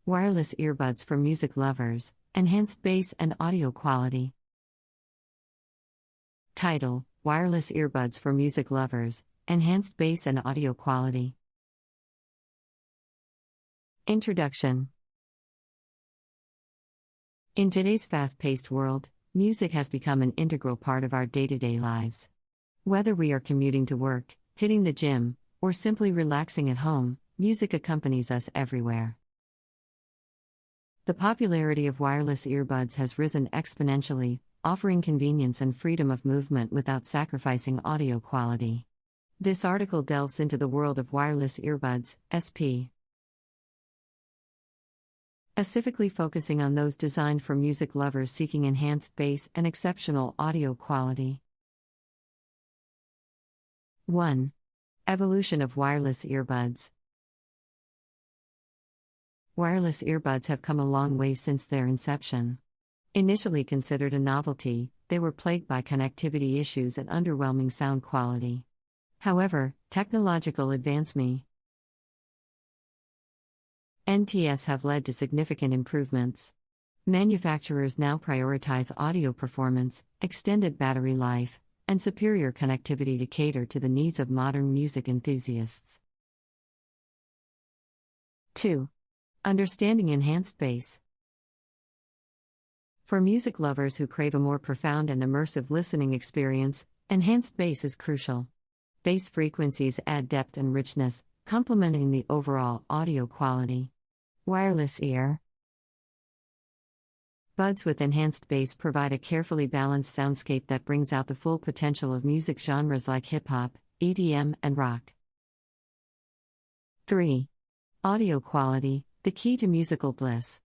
Wireless earbuds for music lovers, enhanced bass and audio quality. Title: Wireless earbuds for music lovers, enhanced bass and audio quality. Introduction. In today's fast-paced world, music has become an integral part of our day-to-day lives. Whether we are commuting to work, hitting the gym, or simply relaxing at home, music accompanies us everywhere. The popularity of wireless earbuds has risen exponentially, offering convenience and freedom of movement without sacrificing audio quality. This article delves into the world of wireless earbuds, SP. Specifically focusing on those designed for music lovers seeking enhanced bass and exceptional audio quality. 1. Evolution of wireless earbuds. Wireless earbuds have come a long way since their inception. Initially considered a novelty, they were plagued by connectivity issues and underwhelming sound quality. However, technological advancement NTS have led to significant improvements. Manufacturers now prioritize audio performance, extended battery life, and superior connectivity to cater to the needs of modern music enthusiasts. 2. Understanding enhanced bass. For music lovers who crave a more profound and immersive listening experience, enhanced bass is crucial. Bass frequencies add depth and richness, complementing the overall audio quality. Wireless ear buds with enhanced bass provide a carefully balanced soundscape that brings out the full potential of music genres like hip-hop, EDM, and rock. 3. Audio quality, the key to musical bliss.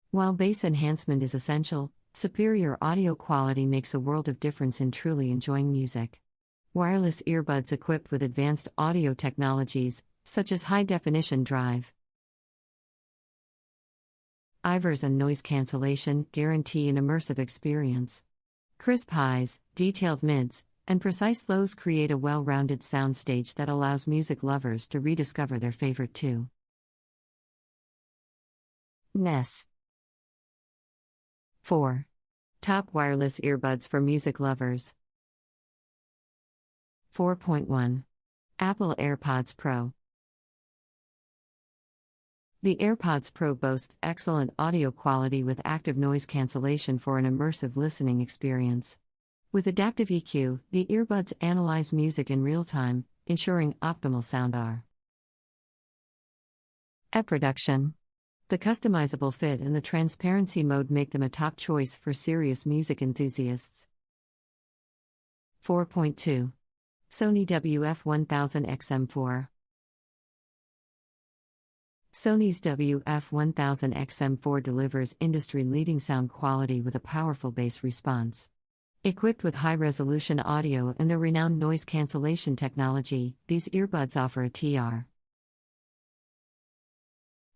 While bass enhancement is essential, superior audio quality makes a world of difference in truly enjoying music. Wireless earbuds equipped with advanced audio technologies, such as high-definition drive IVRs and noise cancellation, guarantee an immersive experience. Crisp highs, detailed mids, and precise lows create a well-rounded soundstage that allows music lovers to rediscover their favorite tune. NES. 4. Top wireless earbuds for music lovers. 4.1. Apple AirPods Pro. The AirPods Pro boasts excellent audio quality with active noise cancellation for an immersive listening experience. With adaptive EQ, the earbuds analyze music in real time, ensuring optimal sound reproduction. The customizable fit and the transparency mode make them a top choice for serious music enthusiasts. 4.2. Sony WF-1000XM4. Sony's WF-1000XM4 delivers industry-leading sound quality with a powerful bass response. Equipped with high-resolution audio and their renowned noise cancellation technology, these earbuds offer a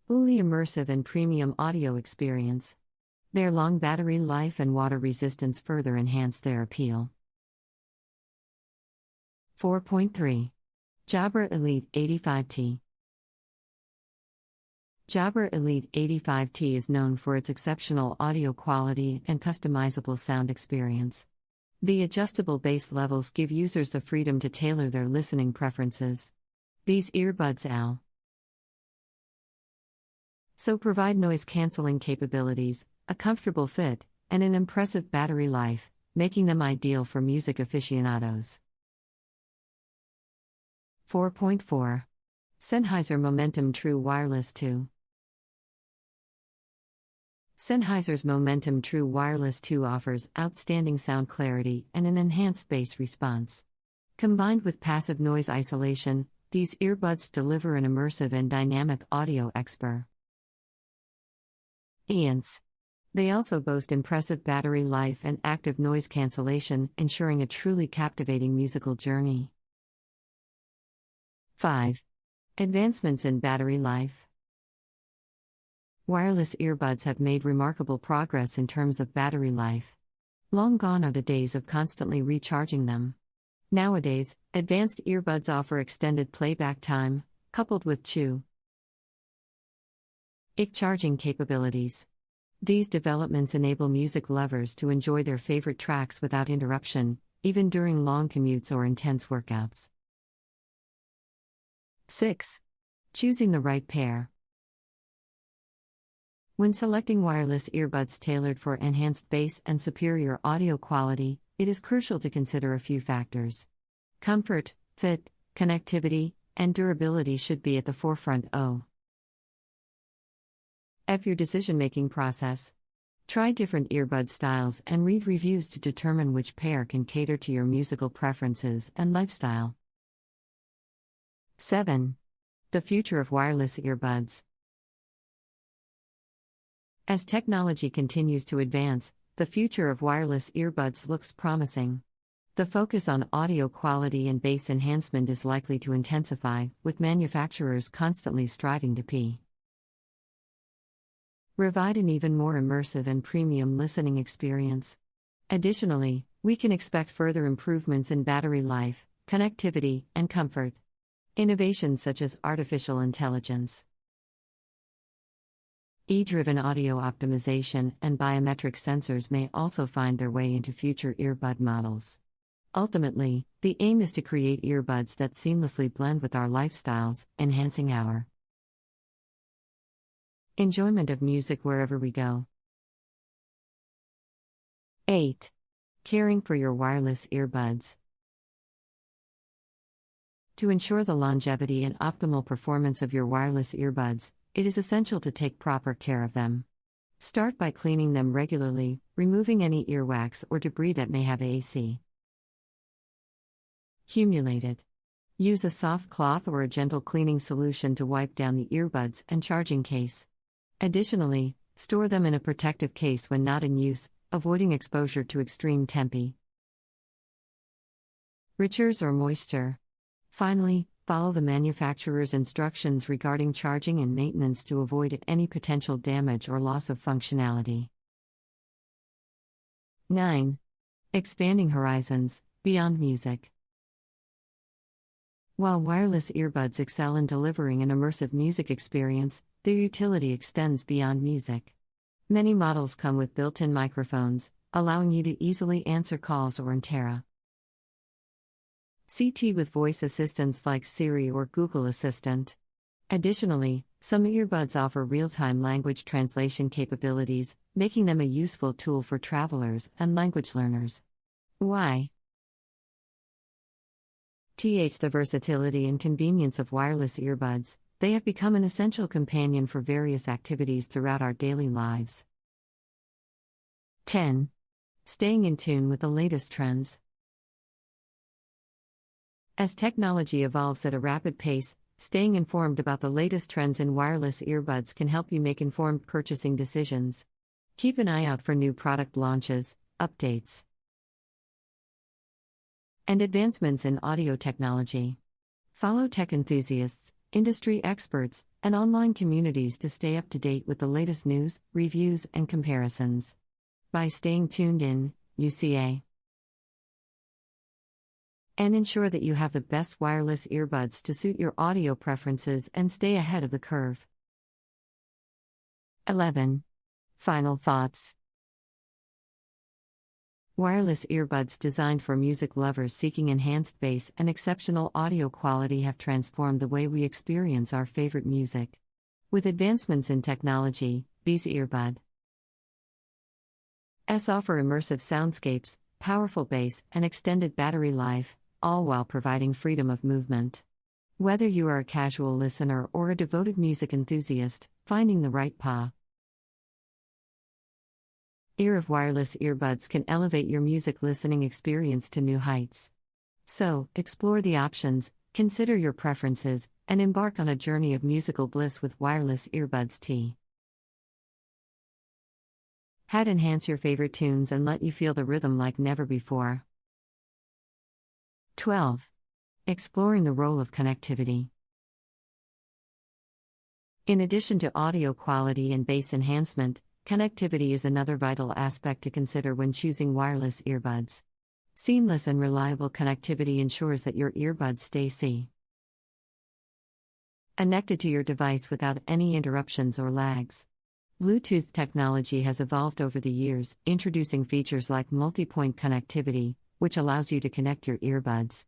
truly immersive and premium audio experience. Their long battery life and water resistance further enhance their appeal. 4.3. Jabra Elite 85T. Jabra Elite 85T is known for its exceptional audio quality and customizable sound experience. The adjustable bass levels give users the freedom to tailor their listening preferences. These earbuds also provide noise-canceling capabilities, a comfortable fit, and an impressive battery life, making them ideal for music aficionados. 4.4. Sennheiser Momentum True Wireless 2. Sennheiser's Momentum True Wireless 2 offers outstanding sound clarity and an enhanced bass response. Combined with passive noise isolation, these earbuds deliver an immersive and dynamic audio experience. They also boast impressive battery life and active noise cancellation, ensuring a truly captivating musical journey. 5. Advancements in battery life. Wireless earbuds have made remarkable progress in terms of battery life. Long gone are the days of constantly recharging them. Nowadays, advanced earbuds offer extended playback time, coupled with Charging capabilities. These developments enable music lovers to enjoy their favorite tracks without interruption, even during long commutes or intense workouts. 6. Choosing the right pair. When selecting wireless earbuds tailored for enhanced bass and superior audio quality, it is crucial to consider a few factors. Comfort, fit, connectivity, and durability should be at the forefront of your decision-making process. Try different earbud styles and read reviews to determine which pair can cater to your musical preferences and lifestyle. 7. The future of wireless earbuds. As technology continues to advance, the future of wireless earbuds looks promising. The focus on audio quality and bass enhancement is likely to intensify, with manufacturers constantly striving to provide an even more immersive and premium listening experience. Additionally, we can expect further improvements in battery life, connectivity, and comfort. Innovations such as artificial intelligence, AI-driven audio optimization, and biometric sensors may also find their way into future earbud models. Ultimately, the aim is to create earbuds that seamlessly blend with our lifestyles, enhancing our enjoyment of music wherever we go. 8. Caring for your wireless earbuds. To ensure the longevity and optimal performance of your wireless earbuds, it is essential to take proper care of them. Start by cleaning them regularly, removing any earwax or debris that may have accumulated. Use a soft cloth or a gentle cleaning solution to wipe down the earbuds and charging case. Additionally, store them in a protective case when not in use, avoiding exposure to extreme temperatures or moisture. Finally, follow the manufacturer's instructions regarding charging and maintenance to avoid any potential damage or loss of functionality. 9. Expanding horizons, beyond music. While wireless earbuds excel in delivering an immersive music experience, their utility extends beyond music. Many models come with built-in microphones, allowing you to easily answer calls or CT with voice assistants like Siri or Google Assistant. Additionally, some earbuds offer real-time language translation capabilities, making them a useful tool for travelers and language learners. Why? The versatility and convenience of wireless earbuds, they have become an essential companion for various activities throughout our daily lives. 10. Staying in tune with the latest trends. As technology evolves at a rapid pace, staying informed about the latest trends in wireless earbuds can help you make informed purchasing decisions. Keep an eye out for new product launches, updates, and advancements in audio technology. Follow tech enthusiasts, industry experts, and online communities to stay up to date with the latest news, reviews, and comparisons. By staying tuned in, UCA, and ensure that you have the best wireless earbuds to suit your audio preferences and stay ahead of the curve. 11. Final thoughts. Wireless earbuds designed for music lovers seeking enhanced bass and exceptional audio quality have transformed the way we experience our favorite music. With advancements in technology, these earbuds offer immersive soundscapes, powerful bass, and extended battery life, all while providing freedom of movement. Whether you are a casual listener or a devoted music enthusiast, finding the right pair of wireless earbuds can elevate your music listening experience to new heights. So, explore the options, consider your preferences, and embark on a journey of musical bliss with wireless earbuds. Had enhance your favorite tunes and let you feel the rhythm like never before. 12. Exploring the role of connectivity. In addition to audio quality and bass enhancement, connectivity is another vital aspect to consider when choosing wireless earbuds. Seamless and reliable connectivity ensures that your earbuds stay connected to your device without any interruptions or lags. Bluetooth technology has evolved over the years, introducing features like multi-point connectivity, which allows you to connect your earbuds,